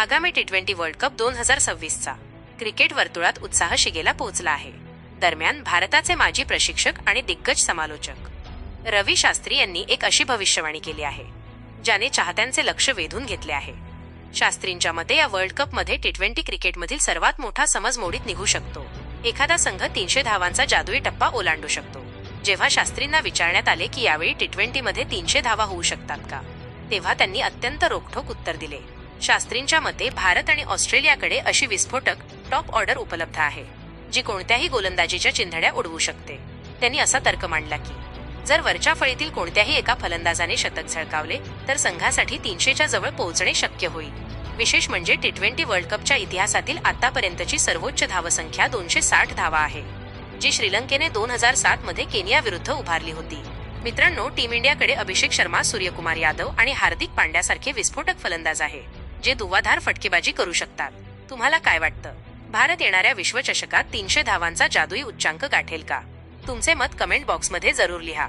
आगामी टी20 world cup 2026चा cricket वर्तुळात उत्साह शिगेला पोहोचला आहे. दरम्यान भारताचे माजी प्रशिक्षक आणि दिग्गज समालोचक रवी शास्त्री यांनी एक अशी भविष्यवाणी केली आहे ज्याने चाहत्यांचे लक्ष वेधून घेतले आहे. शास्त्रींच्या मते या वर्ल्ड कप मध्ये टी20 क्रिकेटमधील सर्वात मोठा समज मोडीत निघू शकतो. एखादा संघ 300 धावांचा जादुई टप्पा ओलांडू शकतो. जेव्हा शास्त्रींना विचारण्यात आले की यावेळी टी20 मध्ये 300 धावा होऊ शकतात का, तेव्हा त्यांनी अत्यंत रोखठोक उत्तर दिले. शास्त्रींच्या मते भारत आणि ऑस्ट्रेलियाकडे अशी विस्फोटक टॉप ऑर्डर उपलब्ध आहे जी कोणत्याही गोलंदाजीच्या चिंधड्या उडवू शकते. त्यांनी असा तर्क मांडला की जर वरच्या फळीतील कोणत्याही एका फलंदाजाने शतक झळकावले तर संघासाठी 300च्या जवळ पोहोचणे शक्य होईल. विशेष म्हणजे टी20 वर्ल्ड कपच्या इतिहासातील आतापर्यंतची सर्वोच्च धावसंख्या 260 धावा आहे, जी श्रीलंकेने 2007 मध्ये केनिया विरुद्ध उभारली होती. मित्रांनो, टीम इंडियाकडे अभिषेक शर्मा, सूर्यकुमार यादव आणि हार्दिक पांड्यासारखे विस्फोटक फलंदाज आहे जे धुव्वाधार फटकेबाजी करू शकतात. तुम्हाला काय वाटतं? भारत येणाऱ्या विश्वचषकात 300 धावांचा जादुई उच्चांक गाठेल का? तुमचे मत कमेंट बॉक्समध्ये जरूर लिहा.